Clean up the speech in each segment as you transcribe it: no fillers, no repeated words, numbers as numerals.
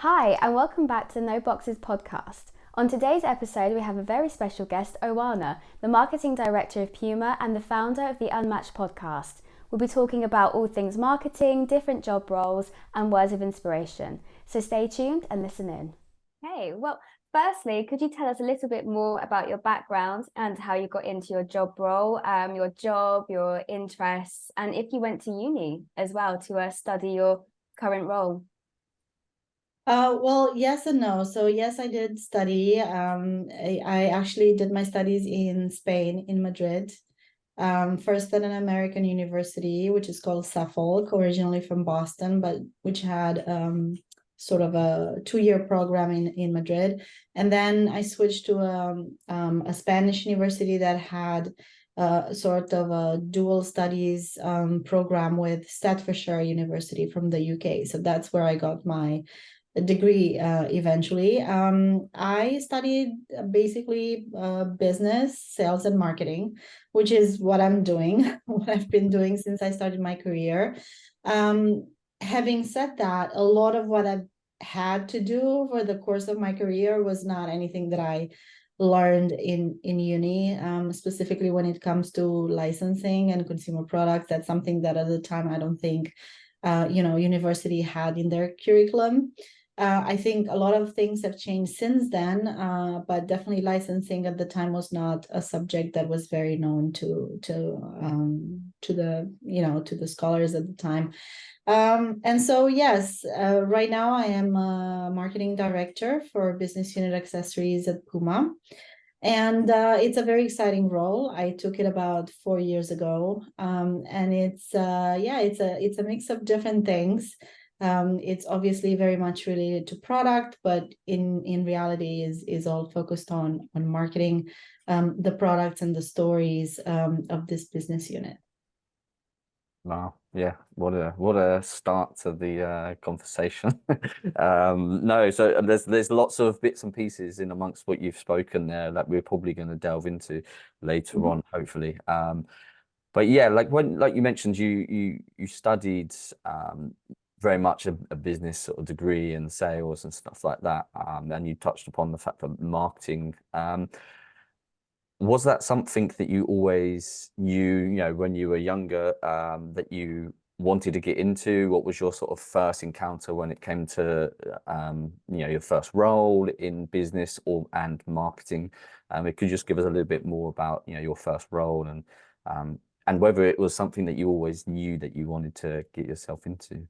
Hi, and welcome back to the No Boxes podcast. On today's episode, we have a very special guest, Oana, the marketing director of PUMA and the founder of the Unmtchd podcast. We'll be talking about all things marketing, different job roles, and words of inspiration. So stay tuned and listen in. Hey, well, firstly, could you tell us a little bit more about your background and how you got into your job role, your job, your interests, and if you went to uni as well to study your current role? Well, yes and no. So yes, I did study. I actually did my studies in Spain, in Madrid. First at an American university, which is called Suffolk, originally from Boston, but which had sort of a 2-year program in Madrid. And then I switched to a Spanish university that had sort of a dual studies program with Staffordshire University from the UK. So that's where I got my degree eventually. I studied basically business, sales, and marketing, which is what I'm doing, what I've been doing since I started my career. Having said that, a lot of what I've had to do over the course of my career was not anything that I learned in uni, specifically when it comes to licensing and consumer products. That's something that at the time I don't think university had in their curriculum. I think a lot of things have changed since then, but definitely licensing at the time was not a subject that was very known to the scholars at the time. And so yes, right now I am a marketing director for business unit accessories at PUMA. And it's a very exciting role. I took it about 4 years ago, and it's a mix of different things. It's obviously very much related to product, but in reality is all focused on marketing the products and the stories of this business unit. Wow, yeah, what a start to the conversation. No, so there's lots of bits and pieces in amongst what you've spoken there that we're probably going to delve into later Mhm. on, hopefully. But yeah, like you mentioned, you studied very much a business sort of degree in sales and stuff like that. And you touched upon the fact that marketing. Was that something that you always knew, when you were younger, that you wanted to get into? What was your sort of first encounter when it came to, your first role in business and marketing? Could you just give us a little bit more about, your first role and whether it was something that you always knew that you wanted to get yourself into?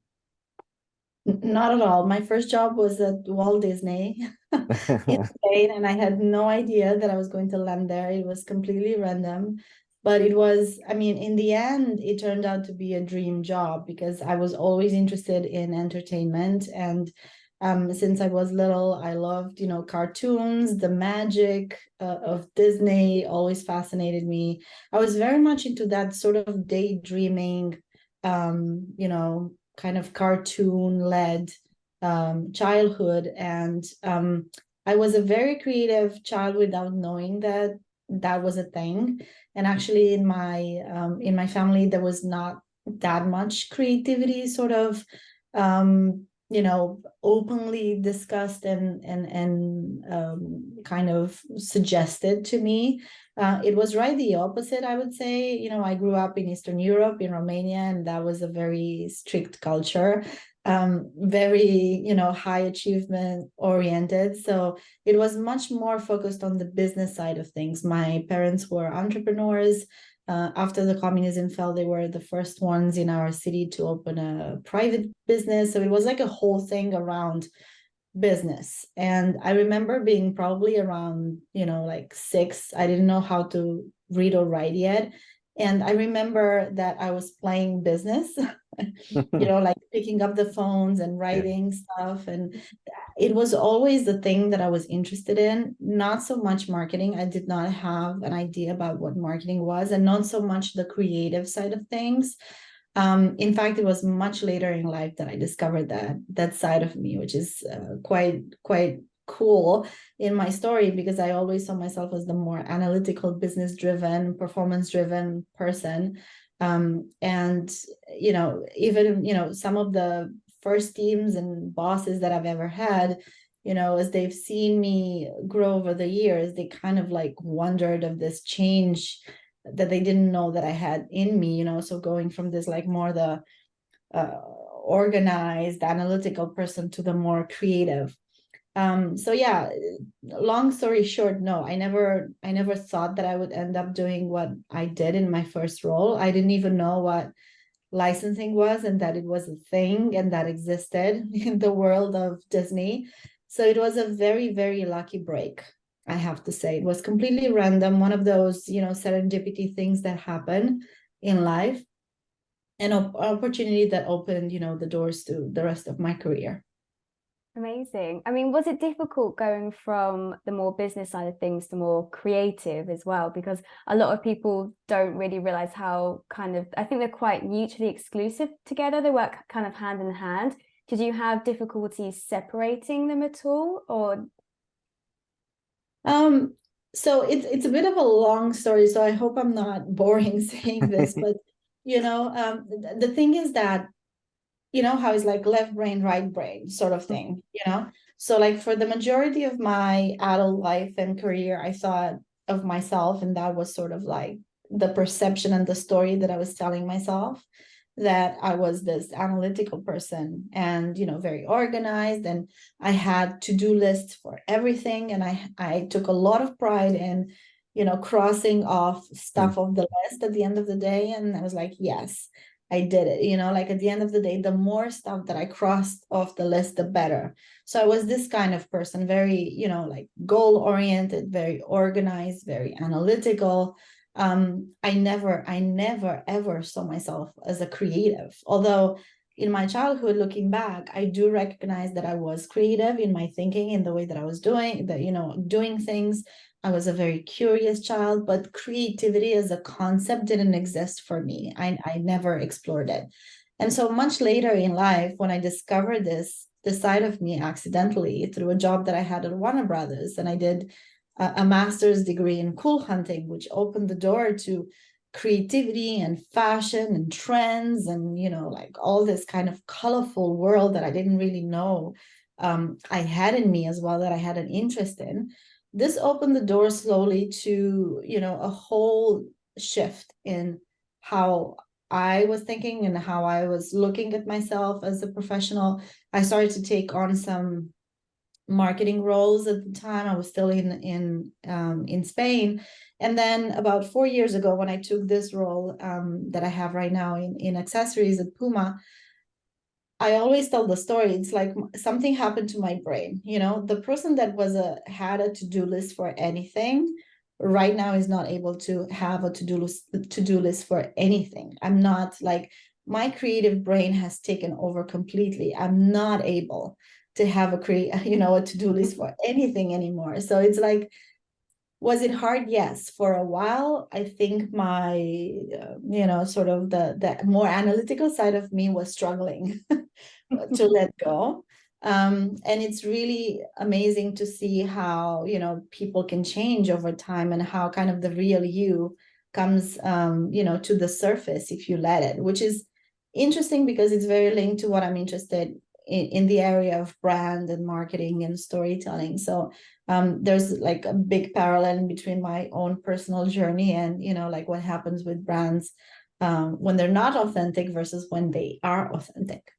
Not at all. My first job was at Walt Disney in Spain, and I had no idea that I was going to land there. It was completely random, but it was, I mean, in the end, it turned out to be a dream job because I was always interested in entertainment. And since I was little, I loved, cartoons, the magic of Disney always fascinated me. I was very much into that sort of daydreaming, kind of cartoon led childhood. And I was a very creative child without knowing that that was a thing. And actually, in my family, there was not that much creativity sort of openly discussed and kind of suggested to me. It was right the opposite, I would say. I grew up in Eastern Europe, in Romania, and that was a very strict culture, very, high achievement oriented. So it was much more focused on the business side of things. My parents were entrepreneurs. After the communism fell, they were the first ones in our city to open a private business. So it was like a whole thing around business. And I remember being probably around, like 6. I didn't know how to read or write yet. And I remember that I was playing business, like picking up the phones and Yeah. writing stuff. And it was always the thing that I was interested in, not so much marketing. I did not have an idea about what marketing was, and not so much the creative side of things. In fact, it was much later in life that I discovered that side of me, which is quite cool in my story, because I always saw myself as the more analytical, business driven, performance driven person. And even some of the first teams and bosses that I've ever had, as they've seen me grow over the years, they kind of like wondered of this change that they didn't know that I had in me, so going from this like more the organized analytical person to the more creative. So yeah, long story short, no, I never thought that I would end up doing what I did in my first role. I didn't even know what licensing was and that it was a thing and that existed in the world of Disney. So it was a very, very lucky break, I have to say. It was completely random, one of those, serendipity things that happen in life, an opportunity that opened, the doors to the rest of my career. Amazing. I mean, was it difficult going from the more business side of things to more creative as well? Because a lot of people don't really realize how I think they're quite mutually exclusive together. They work kind of hand in hand. Did you have difficulties separating them at all, or? So it's a bit of a long story, so I hope I'm not boring saying this, but the thing is that how it's like left brain, right brain sort of thing, So like for the majority of my adult life and career, I thought of myself, and that was sort of like the perception and the story that I was telling myself, that I was this analytical person and, very organized, and I had to-do lists for everything. And I took a lot of pride in, crossing off stuff off the list at the end of the day. And I was like, yes, I did it, like at the end of the day, the more stuff that I crossed off the list, the better. So I was this kind of person, very, like goal-oriented, very organized, very analytical. I never ever saw myself as a creative, although in my childhood, looking back, I do recognize that I was creative in my thinking, in the way that I was doing things. I was a very curious child, but creativity as a concept didn't exist for me. I never explored it. And so much later in life, when I discovered this side of me accidentally through a job that I had at Warner Brothers, and I did a master's degree in cool hunting, which opened the door to creativity and fashion and trends and, like all this kind of colorful world that I didn't really know I had in me as well, that I had an interest in. This opened the door slowly to, a whole shift in how I was thinking and how I was looking at myself as a professional. I started to take on some marketing roles at the time. I was still in Spain. And then about 4 years ago, when I took this role that I have right now in accessories at PUMA, I always tell the story. It's like something happened to my brain. The person that had a to-do list for anything right now is not able to have a to-do list for anything. I'm not like, my creative brain has taken over completely. I'm not able to have a to-do list for anything anymore. So it's like, was it hard? Yes. For a while, I think my, sort of the more analytical side of me was struggling to let go. And it's really amazing to see how, people can change over time, and how kind of the real you comes, to the surface if you let it, which is interesting because it's very linked to what I'm interested in the area of brand and marketing and storytelling. So there's like a big parallel in between my own personal journey and, like what happens with brands when they're not authentic versus when they are authentic.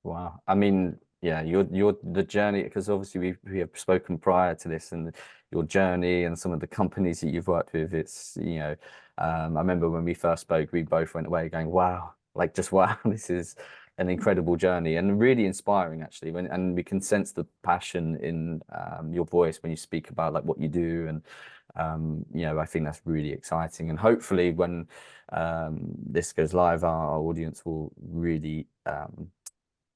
Wow. I mean, yeah, the journey, because obviously we have spoken prior to this, and your journey and some of the companies that you've worked with. It's, I remember when we first spoke, we both went away going, wow, like just wow, this is an incredible journey and really inspiring actually. And we can sense the passion in your voice when you speak about like what you do. And I think that's really exciting. And hopefully when this goes live, our audience will really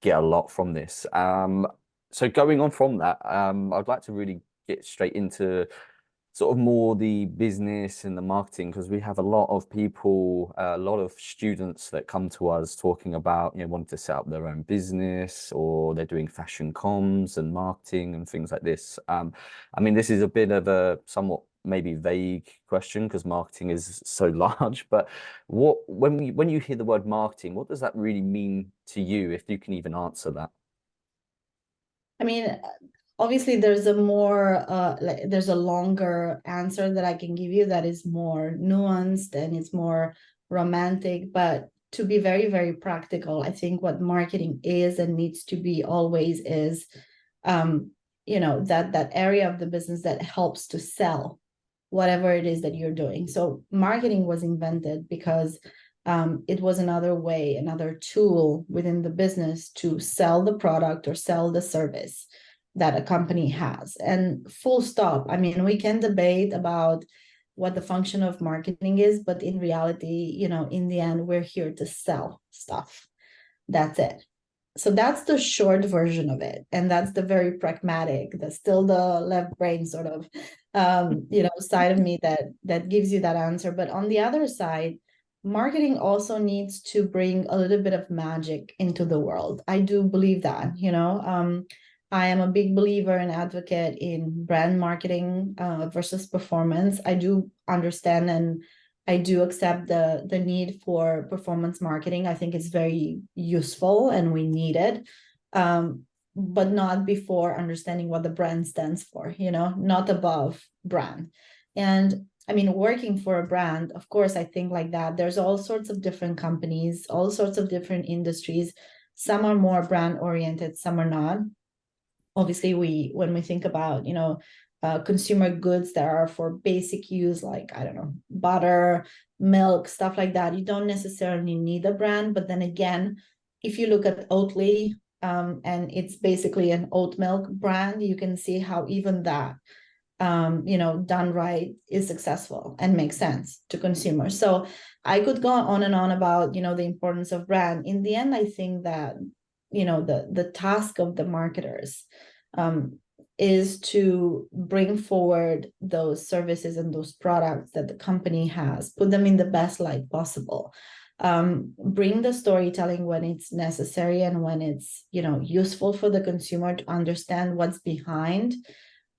get a lot from this. So going on from that, I'd like to really get straight into sort of more the business and the marketing, because we have a lot of people, a lot of students that come to us talking about, wanting to set up their own business, or they're doing fashion comms and marketing and things like this. I mean, this is a bit of a somewhat maybe vague question because marketing is so large, but when you hear the word marketing, what does that really mean to you, if you can even answer that? I mean, obviously there's a more there's a longer answer that I can give you that is more nuanced and it's more romantic, but to be very, very practical, I think what marketing is and needs to be always is that area of the business that helps to sell whatever it is that you're doing. So marketing was invented because it was another way, another tool within the business to sell the product or sell the service that a company has. And full stop. I mean, we can debate about what the function of marketing is, but in reality, in the end, we're here to sell stuff. That's it. So that's the short version of it. And that's the very pragmatic, that's still the left brain sort of, side of me that gives you that answer. But on the other side, marketing also needs to bring a little bit of magic into the world. I do believe that, I am a big believer and advocate in brand marketing versus performance. I do understand and I do accept the need for performance marketing. I think it's very useful and we need it, but not before understanding what the brand stands for, not above brand. And I mean, working for a brand, of course, I think like that. There's all sorts of different companies, all sorts of different industries. Some are more brand oriented, some are not. Obviously, when we think about, consumer goods that are for basic use, like, I don't know, butter, milk, stuff like that, you don't necessarily need a brand. But then again, if you look at Oatly, and it's basically an oat milk brand, you can see how even that, done right is successful and makes sense to consumers. So I could go on and on about, the importance of brand. In the end, I think that, the task of the marketers is to bring forward those services and those products that the company has, put them in the best light possible, bring the storytelling when it's necessary and when it's, useful for the consumer to understand what's behind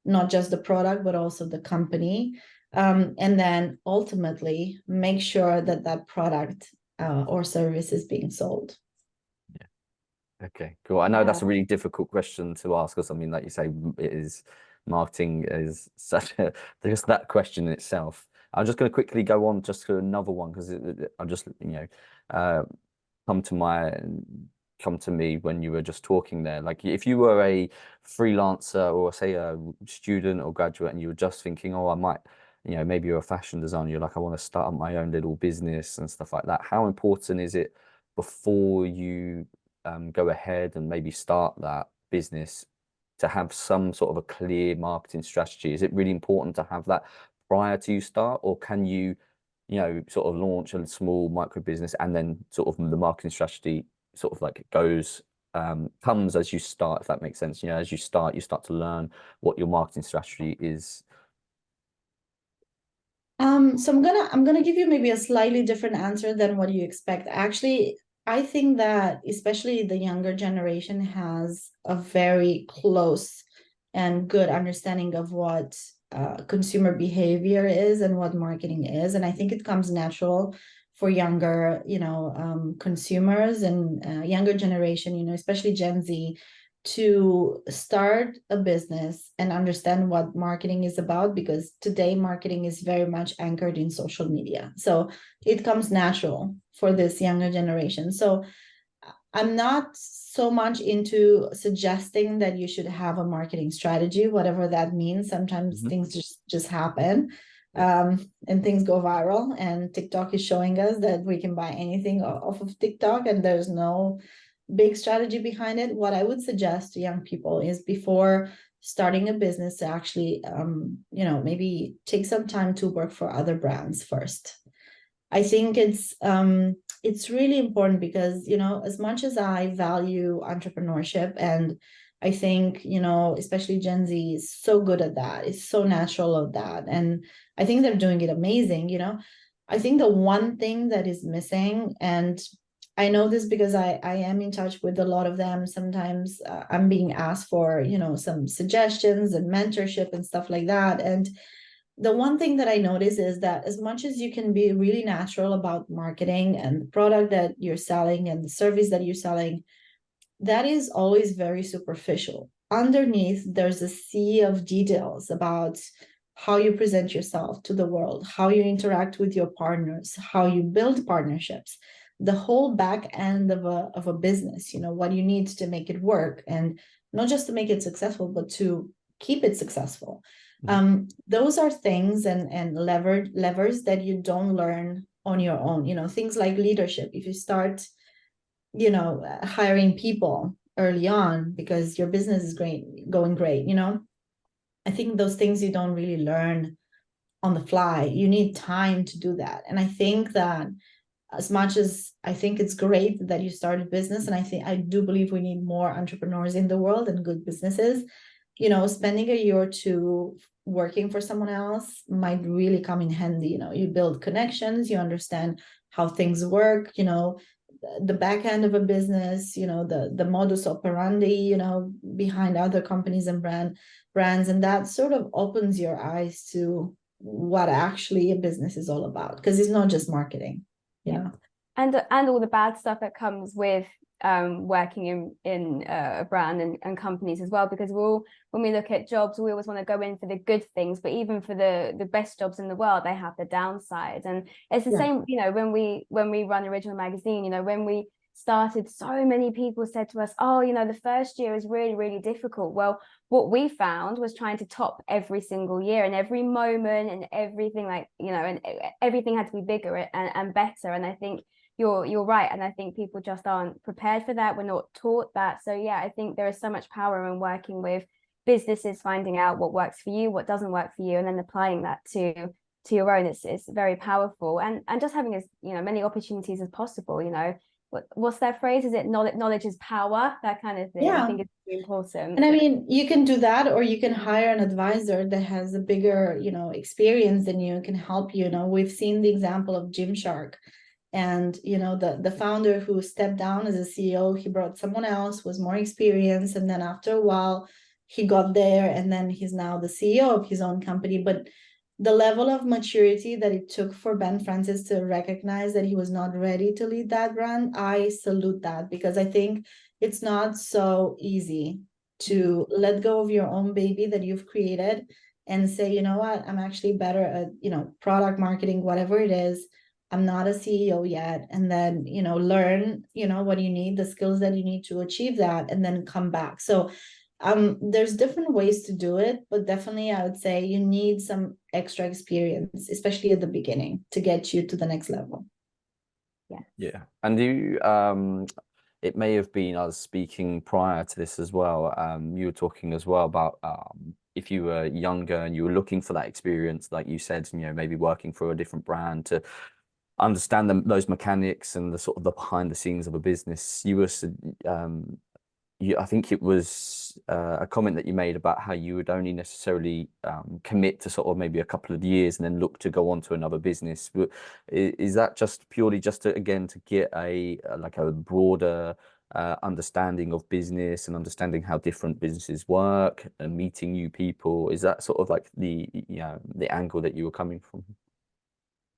not just the product, but also the company. And then ultimately make sure that that product or service is being sold. Okay, cool. I know that's a really difficult question to ask because, I mean, like you say, marketing is such a, there's that question in itself. I'm just going to quickly go on just to another one because I'm just, come to me when you were just talking there. Like if you were a freelancer or say a student or graduate and you were just thinking, oh, I might, maybe you're a fashion designer, you're like, I want to start up my own little business and stuff like that. How important is it before you go ahead and maybe start that business to have some sort of a clear marketing strategy? Is it really important to have that prior to you start, or can you, sort of launch a small micro business and then sort of the marketing strategy sort of like comes as you start, if that makes sense? As you start to learn what your marketing strategy is. So I'm gonna give you maybe a slightly different answer than what you expect. Actually, I think that especially the younger generation has a very close and good understanding of what consumer behavior is and what marketing is. And I think it comes natural for younger, consumers and younger generation, especially Gen Z, to start a business and understand what marketing is about, because today marketing is very much anchored in social media. So it comes natural for this younger generation. So I'm not so much into suggesting that you should have a marketing strategy, whatever that means. Sometimes things just happen, and things go viral, and TikTok is showing us that we can buy anything off of TikTok and there's no big strategy behind it. What I would suggest to young people is before starting a business to actually, maybe take some time to work for other brands first. I think it's really important because, as much as I value entrepreneurship, and I think, especially Gen Z is so good at that, it's so natural of that, and I think they're doing it amazing. I think the one thing that is missing, and I know this because I am in touch with a lot of them. Sometimes I'm being asked for, some suggestions and mentorship and stuff like that. And the one thing that I notice is that as much as you can be really natural about marketing and the product that you're selling and the service that you're selling, that is always very superficial. Underneath, there's a sea of details about how you present yourself to the world, how you interact with your partners, how you build partnerships, the whole back end of a business, what you need to make it work, and not just to make it successful, but to keep it successful. Those are things and levers that you don't learn on your own. Things like leadership. If you start hiring people early on because your business is going great, I think those things you don't really learn on the fly. You need time to do that. And I think that as much as I think it's great that you started a business, and I do believe we need more entrepreneurs in the world and good businesses, spending a year or two working for someone else might really come in handy. You build connections, you understand how things work, the back end of a business, the modus operandi, behind other companies and brands. And that sort of opens your eyes to what actually a business is all about, because it's not just marketing. And all the bad stuff that comes with working in a brand and companies as well, because when we look at jobs, we always want to go in for the good things, but even for the best jobs in the world, they have the downsides. And it's the same, when we run Original Magazine, when we started, so many people said to us, oh, the first year is really, really difficult. Well, what we found was trying to top every single year, and every moment and everything, and everything had to be bigger and better. And I think you're right, and I think people just aren't prepared for that. We're not taught that. So yeah, I think there is so much power in working with businesses, finding out what works for you, what doesn't work for you, and then applying that to your own. It's very powerful, and just having as many opportunities as possible. What's that phrase? Is it knowledge is power? That kind of thing. I think it's really important. And I mean, you can do that, or you can hire an advisor that has a bigger experience than you, can help you. We've seen the example of Gymshark. And the founder who stepped down as a CEO, he brought someone else who was more experienced, and then after a while he got there, and then he's now the CEO of his own company. But the level of maturity that it took for Ben Francis to recognize that he was not ready to lead that brand, I salute that, because I think it's not so easy to let go of your own baby that you've created and say, you know what, I'm actually better at product marketing, whatever it is. I'm not a CEO yet. And then, learn, what you need, the skills that you need to achieve that, and then come back. So there's different ways to do it, but definitely I would say you need some extra experience, especially at the beginning, to get you to the next level. Yeah. And it may have been us speaking prior to this as well. You were talking as well about if you were younger and you were looking for that experience, like you said, maybe working for a different brand to understand those mechanics and the sort of the behind the scenes of a business. I think it was a comment that you made about how you would only necessarily commit to sort of maybe a couple of years and then look to go on to another business. Is that just purely just to get a broader understanding of business and understanding how different businesses work and meeting new people? Is that sort of like the angle that you were coming from?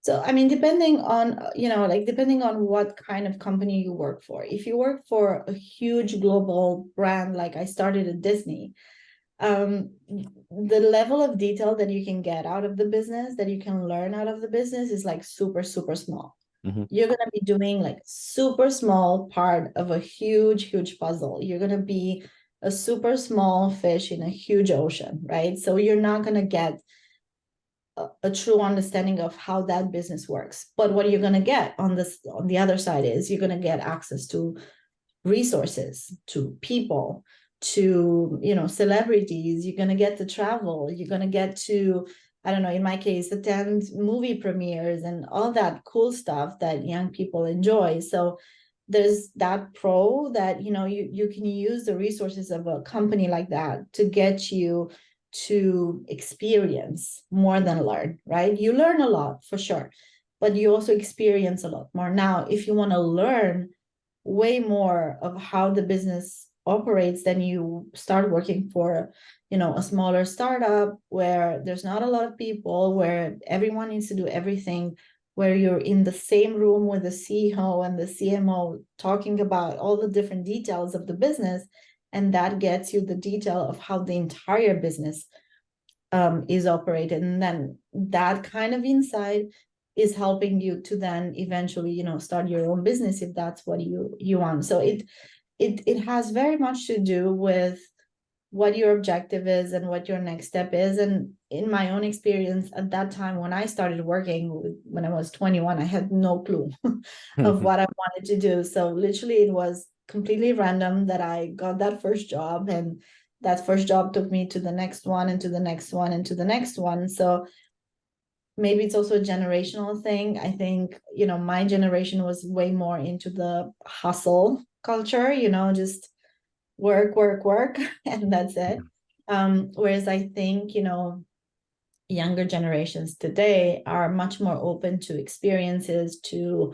So, I mean, depending on what kind of company you work for. If you work for a huge global brand, like I started at Disney, the level of detail that you can get out of the business, that you can learn out of the business, is like super, super small. You're going to be doing like super small part of a huge, huge puzzle. You're going to be a super small fish in a huge ocean, right? So you're not going to get a true understanding of how that business works. But what you're going to get on the other side is you're going to get access to resources, to people, to celebrities. You're going to get to travel. You're going to get to, I don't know, in my case, attend movie premieres and all that cool stuff that young people enjoy. So there's that pro that you can use the resources of a company like that to get you to experience more than learn, right? You learn a lot for sure, but you also experience a lot more. Now, if you want to learn way more of how the business operates, then you start working for, a smaller startup where there's not a lot of people, where everyone needs to do everything, where you're in the same room with the CEO and the CMO talking about all the different details of the business. And that gets you the detail of how the entire business is operated. And then that kind of insight is helping you to then eventually, start your own business if that's what you want. So it has very much to do with what your objective is and what your next step is. And in my own experience at that time, when I started working when I was 21, I had no clue of what I wanted to do. So literally it was completely random that I got that first job, and that first job took me to the next one and to the next one and to the next one. So maybe it's also a generational thing. I think, my generation was way more into the hustle culture, just work, work, work, and that's it. Whereas I think, younger generations today are much more open to experiences, to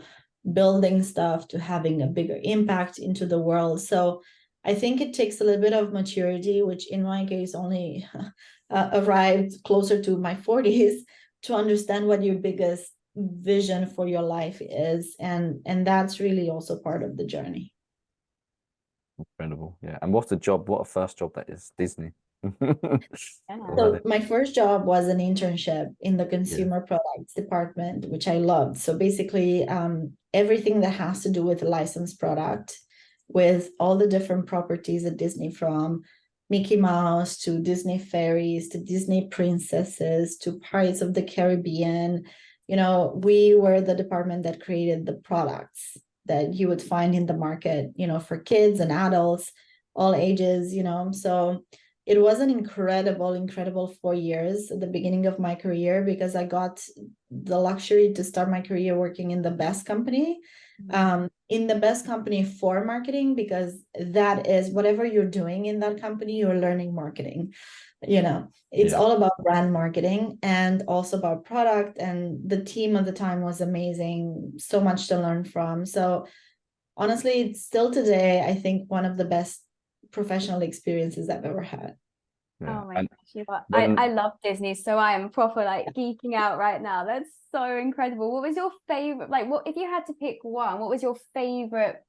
building stuff, to having a bigger impact into the world. So I think it takes a little bit of maturity, which in my case only arrived closer to my 40s, to understand what your biggest vision for your life is. And that's really also part of the journey. Incredible. Yeah. And what a first job that is, Disney. So my first job was an internship in the consumer products department, which I loved. So basically, everything that has to do with licensed product, with all the different properties at Disney, from Mickey Mouse to Disney fairies to Disney princesses to Pirates of the Caribbean. We were the department that created the products that you would find in the market, for kids and adults, all ages, so it was an incredible 4 years at the beginning of my career, because I got the luxury to start my career working in the best company, in the best company for marketing, because that is whatever you're doing in that company, you're learning marketing. It's all about brand marketing and also about product. And the team at the time was amazing, so much to learn from. So honestly, it's still today, I think, one of the best professional experiences I've ever had. Oh my gosh, I love Disney, so I am proper geeking out right now. That's so incredible. What was your favorite, what if you had to pick one, what was your favorite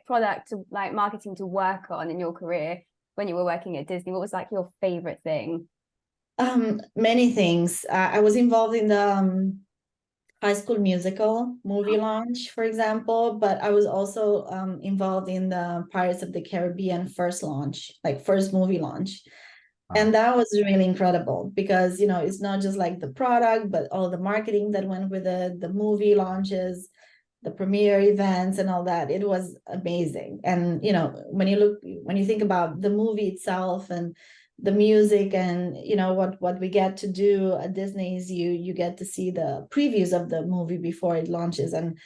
product to marketing to work on in your career when you were working at Disney? What was your favorite thing? Many things. I was involved in the High School Musical movie launch, for example, but I was also involved in the Pirates of the Caribbean first launch, first movie launch. And that was really incredible, because, it's not just the product, but all the marketing that went with it, the movie launches, the premiere events and all that. It was amazing. And, when you think about the movie itself and the music and, what we get to do at Disney is you get to see the previews of the movie before it launches. And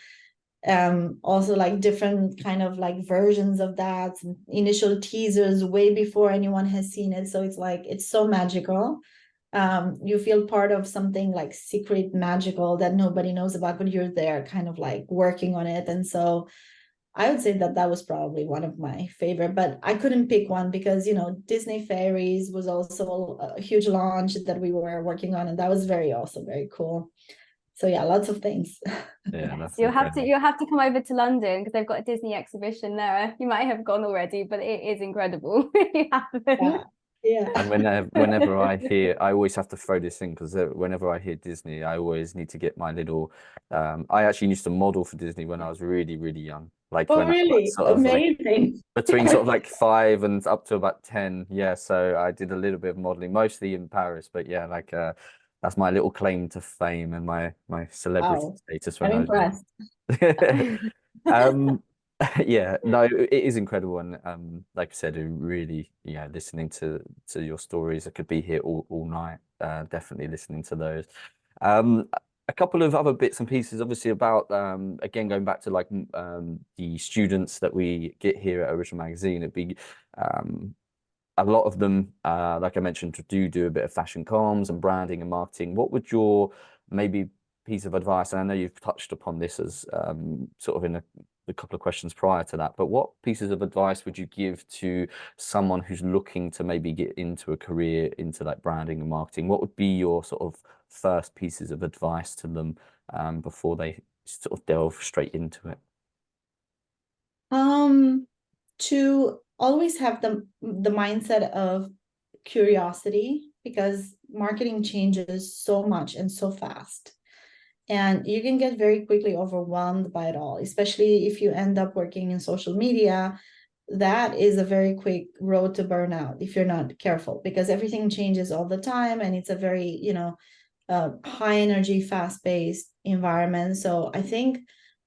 also different kind of versions of that, initial teasers way before anyone has seen it. So it's so magical. You feel part of something secret, magical, that nobody knows about, but you're there kind of working on it. And so I would say that was probably one of my favorite, but I couldn't pick one, because Disney Fairies was also a huge launch that we were working on, and that was also very cool. So yeah, lots of things. Yeah, that's you'll have to come over to London, because they've got a Disney exhibition there. You might have gone already, but it is incredible. Yeah. And whenever I always have to throw this in, because whenever I hear Disney, I always need to get my little. I actually used to model for Disney when I was really, really young. Really? Amazing. Between 5 and up to about 10. Yeah, so I did a little bit of modeling, mostly in Paris. But yeah, that's my little claim to fame and my celebrity status when I'm impressed. Yeah, no, it is incredible. And like I said, really, listening to your stories, I could be here all night, definitely listening to those. A couple of other bits and pieces, obviously, about again, going back to the students that we get here at Original Magazine. It'd be a lot of them, like I mentioned, do a bit of fashion comms and branding and marketing. What would your maybe piece of advice, and I know you've touched upon this as sort of in the a couple of questions prior to that, but what pieces of advice would you give to someone who's looking to maybe get into a career into like branding and marketing? What would be your sort of first pieces of advice to them before they sort of delve straight into it? To always have the mindset of curiosity, because marketing changes so much and so fast. And you can get very quickly overwhelmed by it all, especially if you end up working in social media. That is a very quick road to burnout if you're not careful, because everything changes all the time and it's a very, high energy, fast paced environment. So I think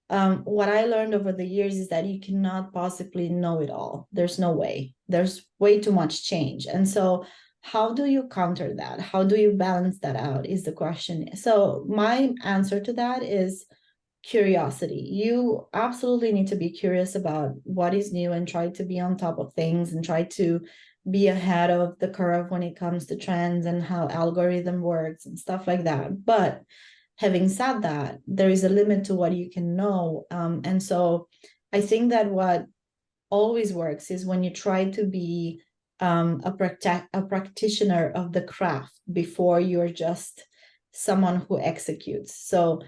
what I learned over the years is that you cannot possibly know it all. There's no way. There's way too much change. And so how do you counter that? How do you balance that out is the question. So my answer to that is curiosity. You absolutely need to be curious about what is new and try to be on top of things and try to be ahead of the curve when it comes to trends and how algorithm works and stuff like that. But having said that, there is a limit to what you can know. And so I think that what always works is when you try to be a practitioner of the craft before you're just someone who executes. So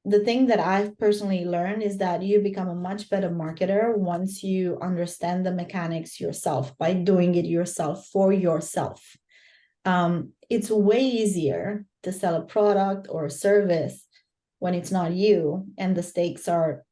the thing that I've personally learned is that you become a much better marketer once you understand the mechanics yourself by doing it yourself for yourself. It's way easier to sell a product or a service when it's not you and the stakes are,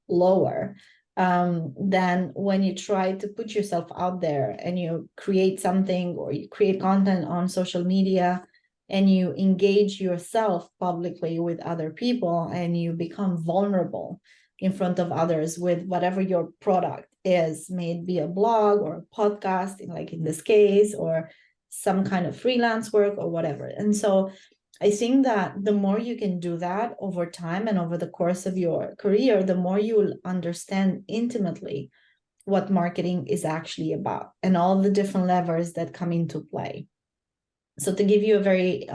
lower, than when you try to put yourself out there and you create something or you create content on social media and you engage yourself publicly with other people and you become vulnerable in front of others with whatever your product is, may it be a blog or a podcast, like in this case, or some kind of freelance work or whatever. And so I think that the more you can do that over time and over the course of your career, the more you will understand intimately what marketing is actually about and all the different levers that come into play. So to give you a very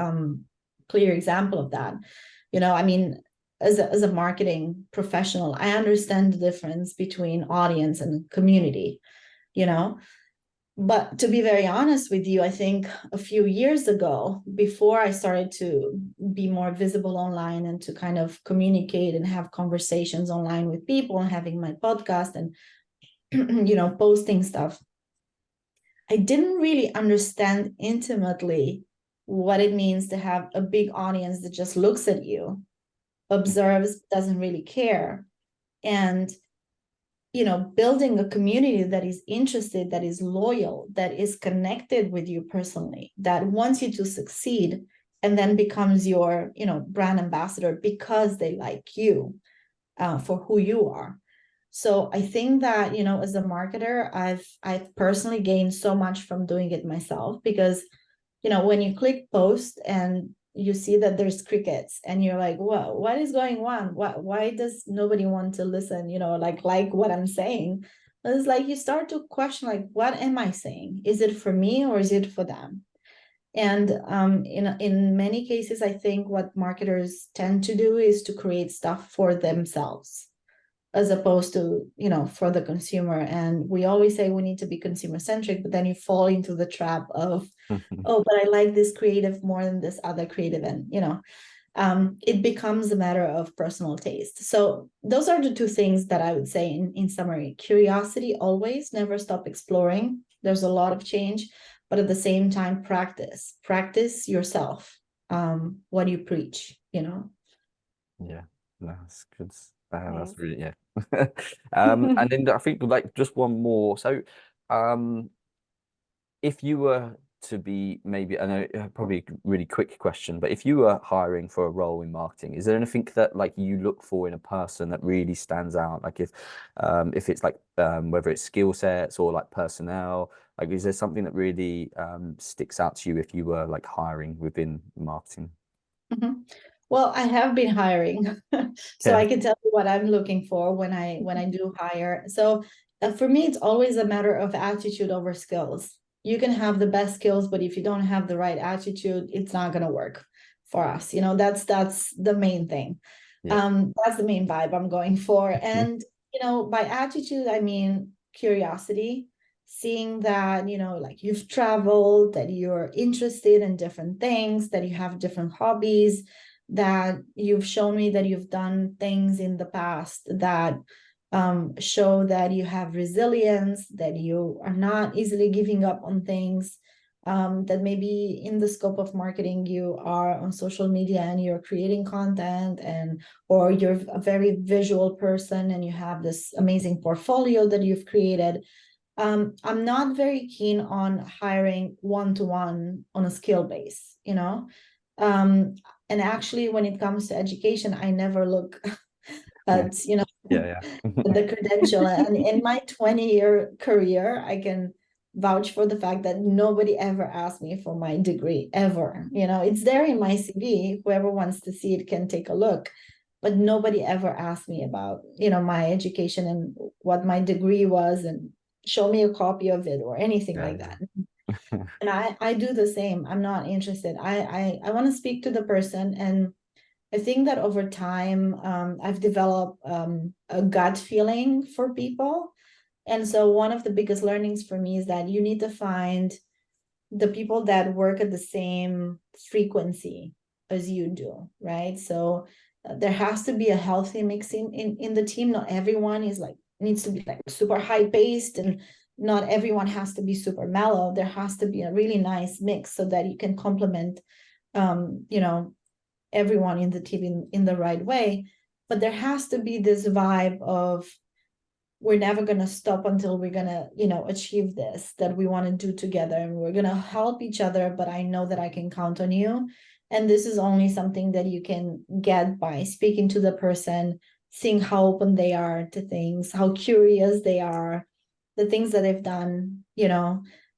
clear example of that, as a marketing professional, I understand the difference between audience and community, But to be very honest with you, I think a few years ago, before I started to be more visible online and to kind of communicate and have conversations online with people and having my podcast and, posting stuff, I didn't really understand intimately what it means to have a big audience that just looks at you, observes, doesn't really care. And, building a community that is interested, that is loyal, that is connected with you personally, that wants you to succeed and then becomes your, brand ambassador because they like you for who you are. So I think that, as a marketer, I've personally gained so much from doing it myself because, when you click post and you see that there's crickets and you're like, whoa, what is going on? Why does nobody want to listen? Like what I'm saying. It's like you start to question, like, what am I saying? Is it for me or is it for them? And in many cases, I think what marketers tend to do is to create stuff for themselves, as opposed to, for the consumer. And we always say we need to be consumer centric, but then you fall into the trap of, oh, but I like this creative more than this other creative. And, it becomes a matter of personal taste. So those are the two things that I would say in summary. Curiosity, always, never stop exploring. There's a lot of change, but at the same time, practice yourself, what you preach, Yeah, no, that's good. That's really, yeah. And then I think like just one more. So, if you were to be maybe, I know probably a really quick question, but if you were hiring for a role in marketing, is there anything that like you look for in a person that really stands out? Like if it's like whether it's skill sets or like personnel, like is there something that really sticks out to you if you were like hiring within marketing? Well, I have been hiring, so Yeah. I can tell you what I'm looking for when I do hire. So for me, it's always a matter of attitude over skills. You can have the best skills, but if you don't have the right attitude, it's not going to work for us. That's the main thing. Yeah. That's the main vibe I'm going for. And by attitude, I mean curiosity, seeing that, like you've traveled, that you're interested in different things, that you have different hobbies, that you've shown me that you've done things in the past that show that you have resilience, that you are not easily giving up on things, that maybe in the scope of marketing, you are on social media and you're creating content, or you're a very visual person and you have this amazing portfolio that you've created. I'm not very keen on hiring one-to-one on a skill base, and actually when it comes to education, I never look at, Yeah. the credential. And in my 20-year career, I can vouch for the fact that nobody ever asked me for my degree, ever. It's there in my CV. Whoever wants to see it can take a look. But nobody ever asked me about, my education and what my degree was, and show me a copy of it or anything like that. And I do the same. I'm not interested. I want to speak to the person. And I think that over time, I've developed a gut feeling for people. And so one of the biggest learnings for me is that you need to find the people that work at the same frequency as you do, right? So there has to be a healthy mix in the team. Not everyone needs to be like super high paced, and not everyone has to be super mellow. There has to be a really nice mix so that you can complement, everyone in the team in the right way. But there has to be this vibe of, we're never going to stop until we're going to, achieve this that we want to do together, and we're going to help each other, but I know that I can count on you. And this is only something that you can get by speaking to the person, seeing how open they are to things, how curious they are, the things that they've done,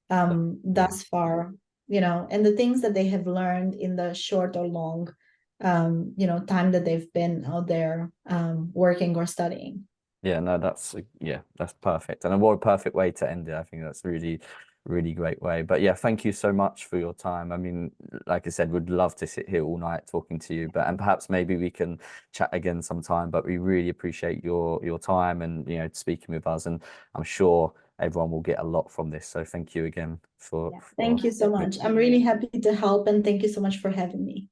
thus far, and the things that they have learned in the short or long, time that they've been out there working or studying. Yeah, no, that's perfect. And what a perfect way to end it. I think that's really, really great way. But yeah, thank you so much for your time. I mean, like I said, we'd love to sit here all night talking to you, and perhaps maybe we can chat again sometime. But we really appreciate your time and, speaking with us. And I'm sure everyone will get a lot from this. So thank you again for Thank you so much. I'm really happy to help, and thank you so much for having me.